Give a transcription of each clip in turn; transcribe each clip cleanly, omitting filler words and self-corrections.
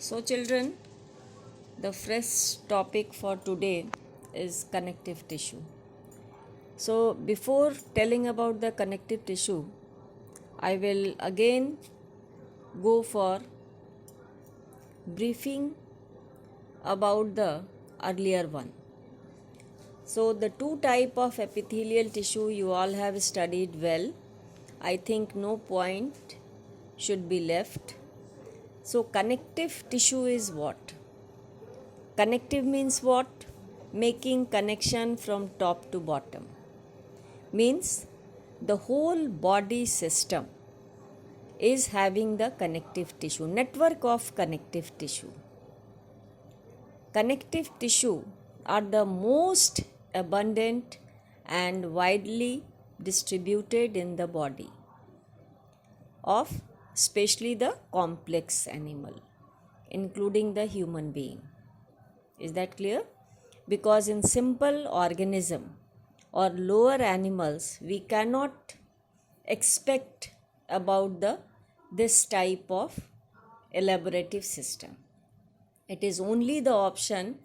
So, children, the fresh topic for today is connective tissue. So, before telling about the connective tissue, I will again go for briefing about the earlier one. So, the two type of epithelial tissue you all have studied well. I think no point should be left. So, connective tissue is what? Connective means what? Making connection from top to bottom. Means the whole body system is having the connective tissue, network of connective tissue. Connective tissue are the most abundant and widely distributed in the body of especially the complex animal, including the human being. Is that clear? Because in simple organism or lower animals, we cannot expect about this type of elaborative system. It is only the option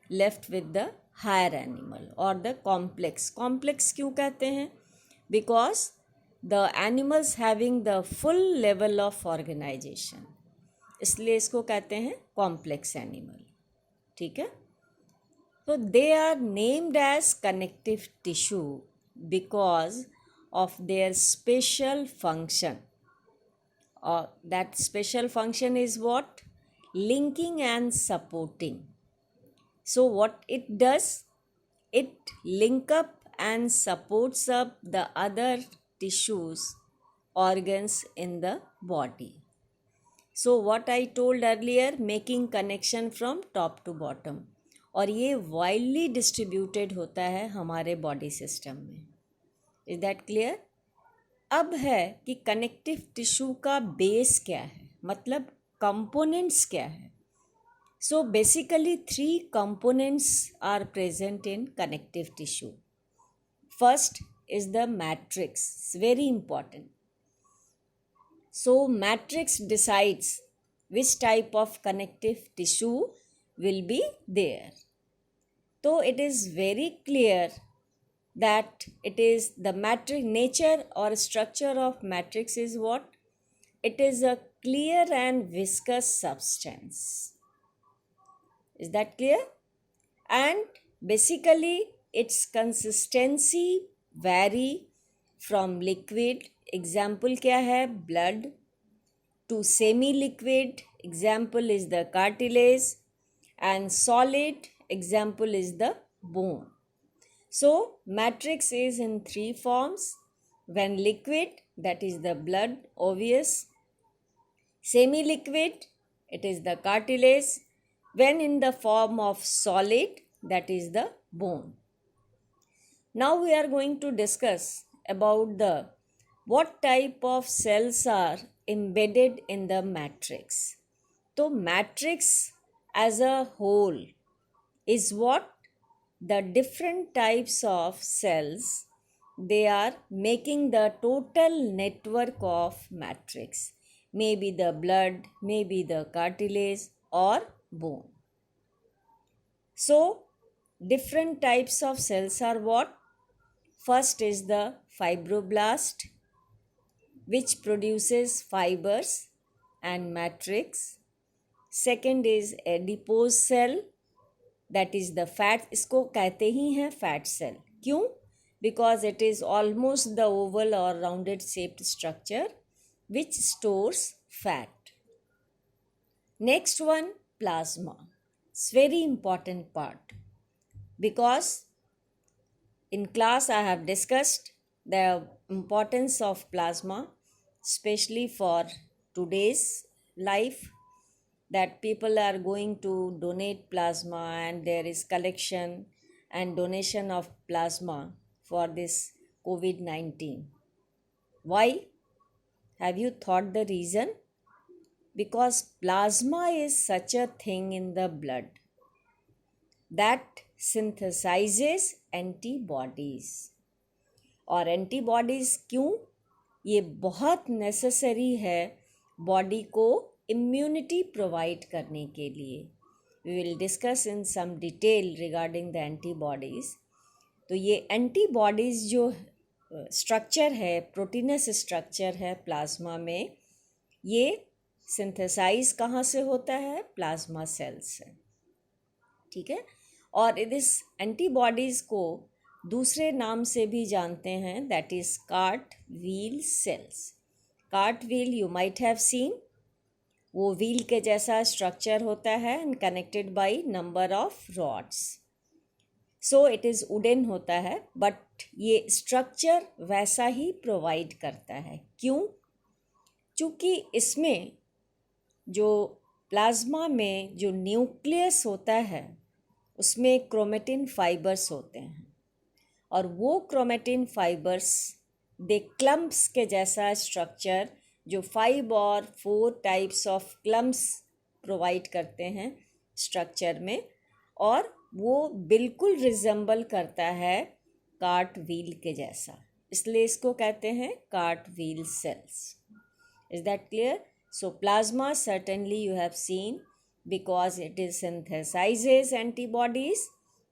left with the higher animal or the complex. Complex क्यों कहते हैं? Because the animals having the full level of organization. इसलिए इसको कहते हैं complex animal. ठीक है? So they are named as connective tissue because of their special function. That special function is what? Linking and supporting. So what it does? It link up and supports up the other tissues, organs in the body. So what I told earlier, making connection from top to bottom. और ये widely distributed होता है हमारे body system में. Is that clear? अब है कि connective tissue का बेस क्या है, मतलब कंपोनेंट्स क्या है. So basically 3 components are present in connective tissue. First is the matrix, very important. So matrix decides which type of connective tissue will be there. So it is very clear that it is the matrix nature or structure of matrix is what? It is a clear and viscous substance. Is that clear? And basically its consistency vary from liquid, example क्या है? Blood, to semi-liquid, example is the cartilage, and solid, example is the bone. So matrix is in 3 forms. When liquid, that is the blood, obvious. Semi-liquid, it is the cartilage. When in the form of solid, that is the bone. Now we are going to discuss about the what type of cells are embedded in the matrix. So matrix as a whole is what? The different types of cells, they are making the total network of matrix. Maybe the blood, maybe the cartilage or bone. So different types of cells are what? First is the fibroblast, which produces fibers and matrix. Second is adipose cell, that is the fat. इसको कहते ही हैं fat cell. क्यों? Because it is almost the oval or rounded shaped structure which stores fat. Next one, plasma. It's very important part because in class I have discussed the importance of plasma, especially for today's life, that people are going to donate plasma and there is collection and donation of plasma for this COVID-19. Why? Have you thought the reason? Because plasma is such a thing in the blood that synthesizes antibodies. और antibodies क्यों? ये बहुत necessary है body को immunity provide करने के लिए। We will discuss in some detail regarding the antibodies. तो ये एंटीबॉडीज़ जो स्ट्रक्चर है, प्रोटीनस स्ट्रक्चर है प्लाज्मा में, ये सिंथेसाइज कहाँ से होता है? प्लाज्मा सेल्स से, ठीक है। और इस एंटीबॉडीज़ को दूसरे नाम से भी जानते हैं, that is cart wheel cells. Cart wheel you might have seen, वो व्हील के जैसा स्ट्रक्चर होता है and connected by number of rods. So it is wooden होता है, बट ये स्ट्रक्चर वैसा ही प्रोवाइड करता है। क्यों? चूँकि इसमें जो प्लाज्मा में जो न्यूक्लियस होता है उसमें क्रोमेटिन फाइबर्स होते हैं, और वो क्रोमेटिन फाइबर्स दे क्लम्प्स के जैसा स्ट्रक्चर, जो 5 और 4 टाइप्स ऑफ क्लम्प्स प्रोवाइड करते हैं स्ट्रक्चर में, और वो बिल्कुल रिजेंबल करता है कार्ट व्हील के जैसा, इसलिए इसको कहते हैं cart wheel cells. Is that clear? So plasma certainly you have seen, because it is synthesizes antibodies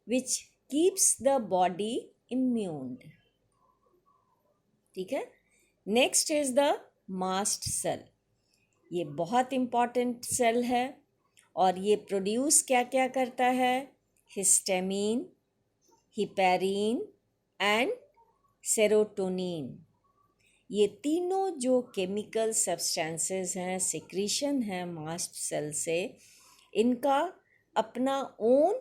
which keeps the body immune. ठीक है। Next is the mast cell. ये बहुत इम्पॉर्टेंट सेल है, और ये प्रोड्यूस क्या क्या करता है? Histamine, heparin and serotonin. ये तीनों जो केमिकल सब्सटेंसेस हैं, सिक्रीशन है मास्ट सेल से, इनका अपना ओन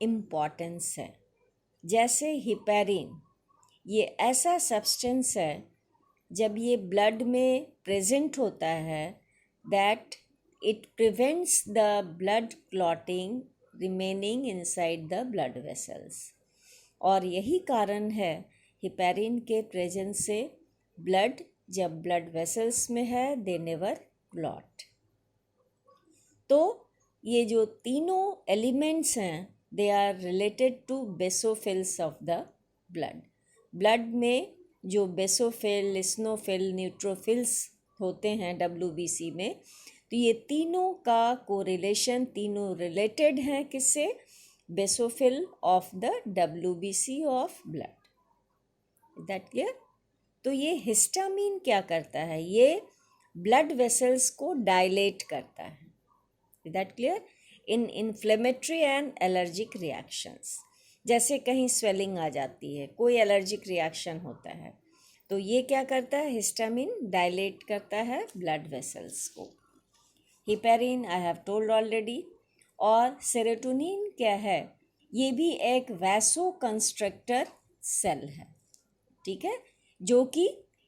इम्पॉर्टेंस है। जैसे हिपेरिन, ये ऐसा सब्सटेंस है जब ये ब्लड में प्रेजेंट होता है, that it prevents the blood clotting remaining inside the blood vessels. और यही कारण है हिपेरिन के प्रेजेंस से ब्लड जब ब्लड वेसल्स में है, दे नेवर क्लॉट। तो ये जो तीनों एलिमेंट्स हैं, they are related to basophils of the blood. Blood में जो बेसोफिल, इस्नोफिल, न्यूट्रोफिल्स होते हैं WBC में, तो ये तीनों का कोरिलेशन, तीनों रिलेटेड हैं किससे? Basophil of the WBC of blood. That clear? तो ये हिस्टामिन क्या करता है? ये ब्लड वेसल्स को डायलेट करता है। That clear? In inflammatory and allergic reactions, जैसे कहीं स्वेलिंग आ जाती है, कोई एलर्जिक रिएक्शन होता है, तो ये क्या करता है? हिस्टामिन डायलेट करता है ब्लड वेसल्स को। Heparin I have told already. और सेरोटोनिन क्या है? ये भी एक वैसो कंस्ट्रक्टर सेल है, ठीक है, जो कि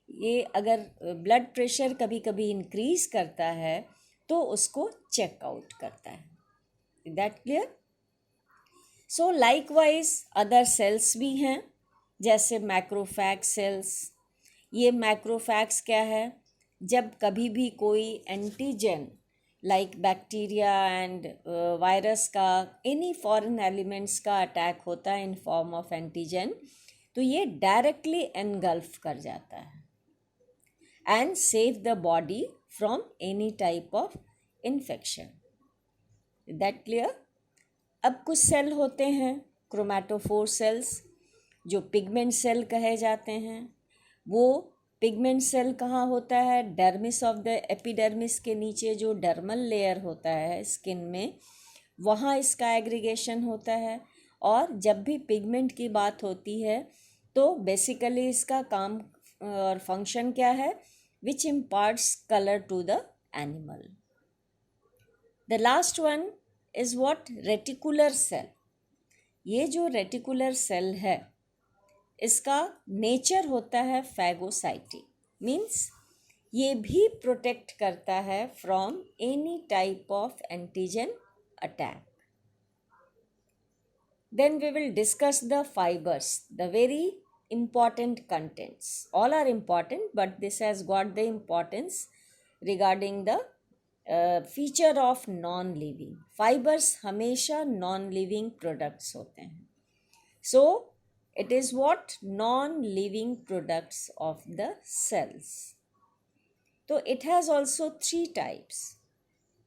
ये अगर ब्लड प्रेशर कभी कभी इंक्रीज करता है तो उसको चेक आउट करता है। That clear? So likewise other sales भी हैं, जैसे मैक्रोफैग सेल्स। ये मैक्रोफैग्स क्या है? जब कभी भी कोई antigen like bacteria and virus का, एनी फॉरेन एलिमेंट्स का अटैक होता है इन फॉर्म ऑफ एंटीजन, तो ये डायरेक्टली एनगल्फ कर जाता है and save the body from any type of infection. That clear? अब कुछ सेल होते हैं क्रोमैटोफोर सेल्स, जो पिगमेंट सेल कहे जाते हैं। वो पिगमेंट सेल कहाँ होता है? डर्मिस ऑफ द एपिडर्मिस के नीचे जो डर्मल लेयर होता है स्किन में, वहाँ इसका एग्रीगेशन होता है। और जब भी पिगमेंट की बात होती है तो बेसिकली इसका काम और फंक्शन क्या है? Which imparts colour to the animal. The last one is what? Reticular cell. ये जो रेटिकुलर सेल है, इसका नेचर होता है फैगोसाइटिक, मीन्स ये भी प्रोटेक्ट करता है from any type of antigen attack. Then we will discuss the fibers, the very important contents. All are important, but this has got the importance regarding the feature of non-living. Fibers हमेशा non-living products होते हैं. So, it is what? Non-living products of the cells. So, it has also 3 types.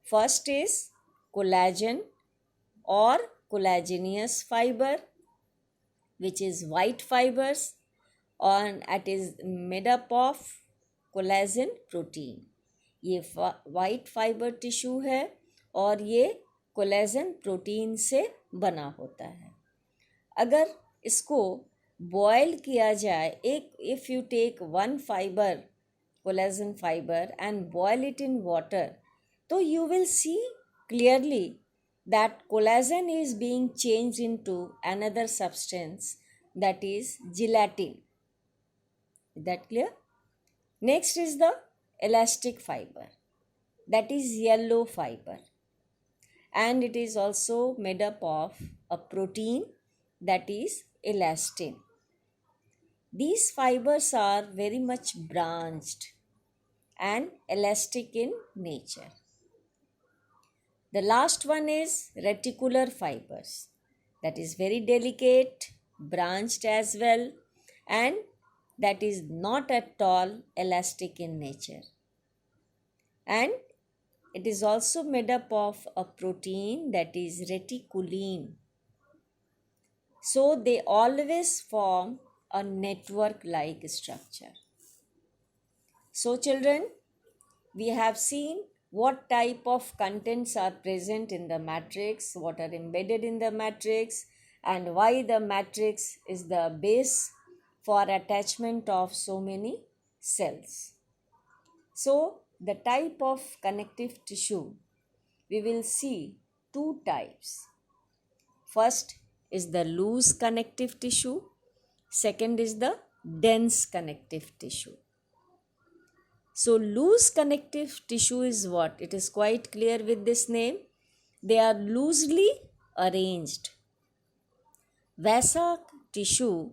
First is collagen or collagenous fiber, which is white fibers, and it is made up of collagen protein. ये white fibre tissue है और ये collagen protein से बना होता है. अगर इसको बॉयल किया जाए, if you take one fibre collagen fibre and boil it in water, तो you will see clearly that collagen is being changed into another substance, that is gelatin. Is that clear? Next is the elastic fiber, that is yellow fiber, and it is also made up of a protein, that is elastin. These fibers are very much branched and elastic in nature. The last one is reticular fibers, that is very delicate, branched as well, and that is not at all elastic in nature. And it is also made up of a protein, that is reticulin. So they always form a network-like structure. So children, we have seen what type of contents are present in the matrix, what are embedded in the matrix, and why the matrix is the base for attachment of so many cells. So the type of connective tissue, we will see two types. First is the loose connective tissue, second is the dense connective tissue. So loose connective tissue is what? It is quite clear with this name. They are loosely arranged. वैसा tissue,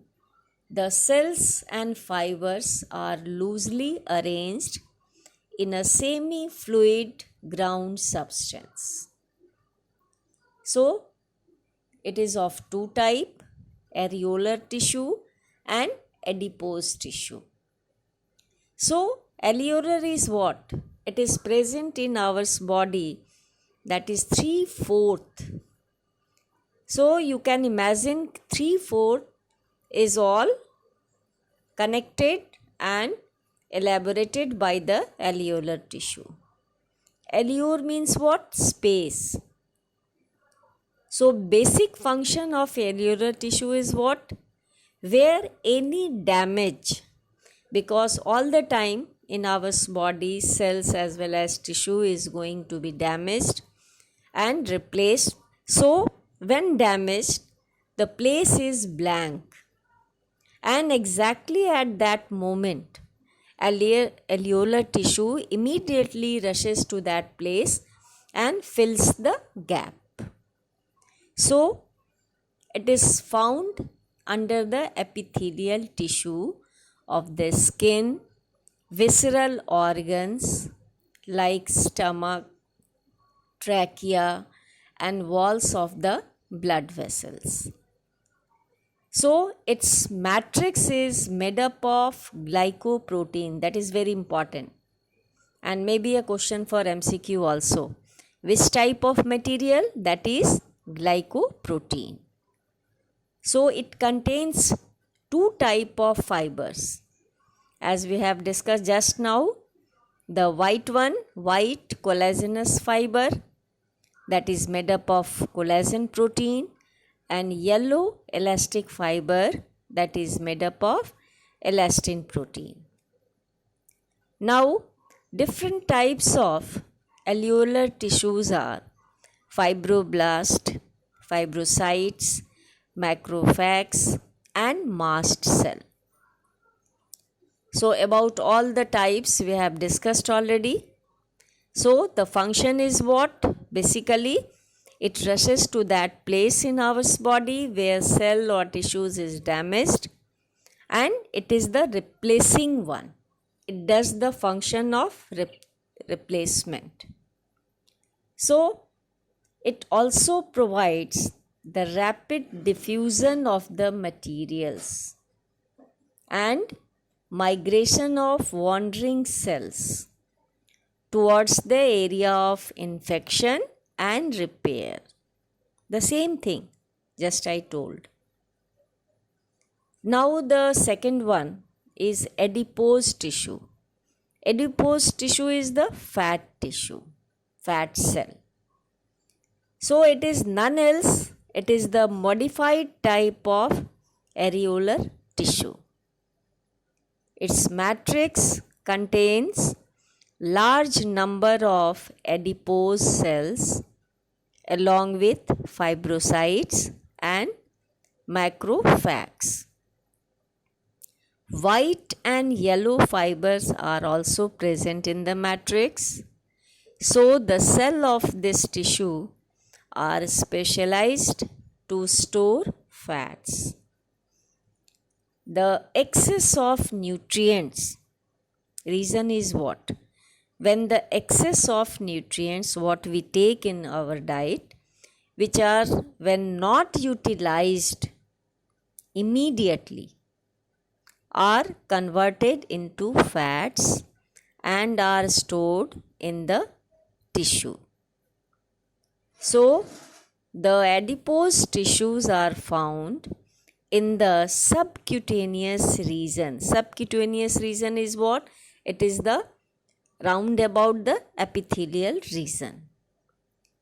the cells and fibers are loosely arranged in a semi-fluid ground substance. So it is of two types, areolar tissue and adipose tissue. So areolar is what? It is present in our body, that is 3/4. So you can imagine 3/4 is all connected and elaborated by the areolar tissue. Areolar means what? Space. So basic function of areolar tissue is what? Where any damage, because all the time in our body, cells as well as tissue is going to be damaged and replaced. So when damaged, the place is blank, and exactly at that moment, areolar tissue immediately rushes to that place and fills the gap. So it is found under the epithelial tissue of the skin, visceral organs like stomach, trachea, and walls of the blood vessels. So its matrix is made up of glycoprotein. That is very important, and maybe a question for MCQ also. Which type of material? That is glycoprotein. So it contains two type of fibers, as we have discussed just now. The white one, white collagenous fiber, that is made up of collagen protein, and yellow elastic fiber, that is made up of elastin protein. Now different types of alveolar tissues are fibroblast, fibrocytes, macrophages, and mast cell. So about all the types we have discussed already. So the function is what? Basically it rushes to that place in our body where cell or tissues is damaged, and it is the replacing one. It does the function of replacement. So it also provides the rapid diffusion of the materials and migration of wandering cells towards the area of infection and repair. The same thing just I told. Now the second one is adipose tissue. Adipose tissue is the fat tissue, fat cell. So it is none else, it is the modified type of areolar tissue. Its matrix contains large number of adipose cells along with fibrocytes and macrophages. White and yellow fibers are also present in the matrix. So the cell of this tissue are specialized to store fats. The excess of nutrients, reason is what? When the excess of nutrients what we take in our diet, which are when not utilized immediately, are converted into fats and are stored in the tissue. So, the adipose tissues are found in the subcutaneous region. Subcutaneous region is what? It is the round about the epithelial region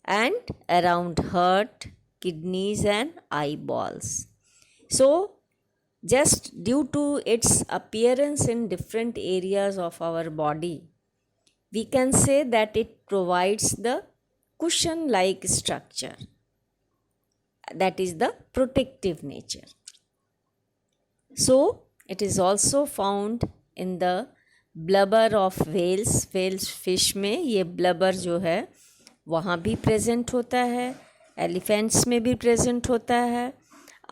and around heart, kidneys and eyeballs. So, just due to its appearance in different areas of our body, we can say that it provides the cushion-like structure. That is the protective nature. So, it is also found in the blubber of whales. Whales fish में ये blubber जो है वहाँ भी present होता है, elephants में भी present होता है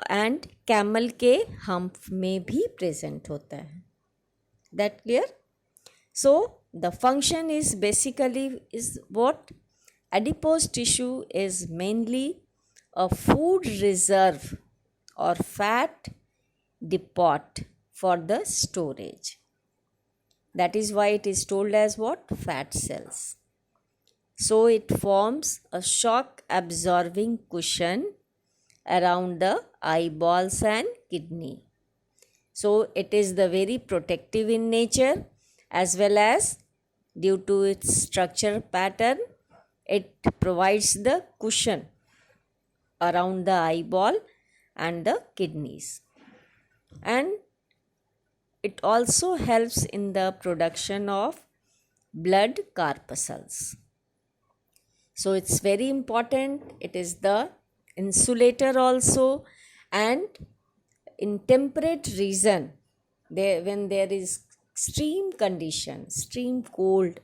and camel के hump में भी present होता है. That clear? So, the function is basically is what? Adipose tissue is mainly a food reserve or fat depot for the storage. That is why it is told as what? Fat cells. So it forms a shock absorbing cushion around the eyeballs and kidney. So it is the very protective in nature as well as due to its structure pattern, it provides the cushion around the eyeball and the kidneys. And it also helps in the production of blood corpuscles. So it's very important. It is the insulator also, and in temperate region, when there is extreme condition, extreme cold,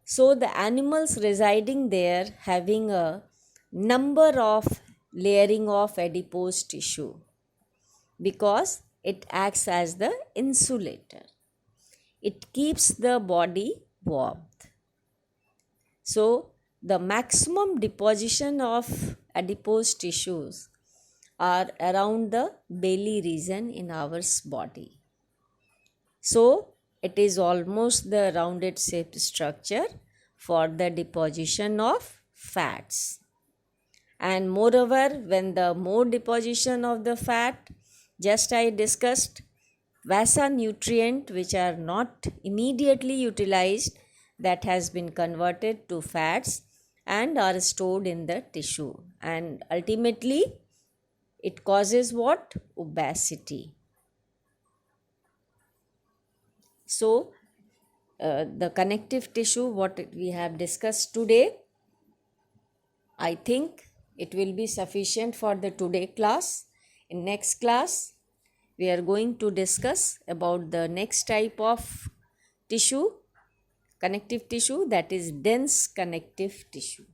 so the animals residing there having a number of layering of adipose tissue because it acts as the insulator. It keeps the body warm. So the maximum deposition of adipose tissues are around the belly region in our body. So it is almost the rounded shaped structure for the deposition of fats. And moreover, when the more deposition of the fat, just I discussed, vasa nutrient which are not immediately utilized, that has been converted to fats and are stored in the tissue, and ultimately it causes what? Obesity. So the connective tissue what we have discussed today, I think it will be sufficient for the today class. In next class we are going to discuss about the next type of tissue, connective tissue, that is dense connective tissue.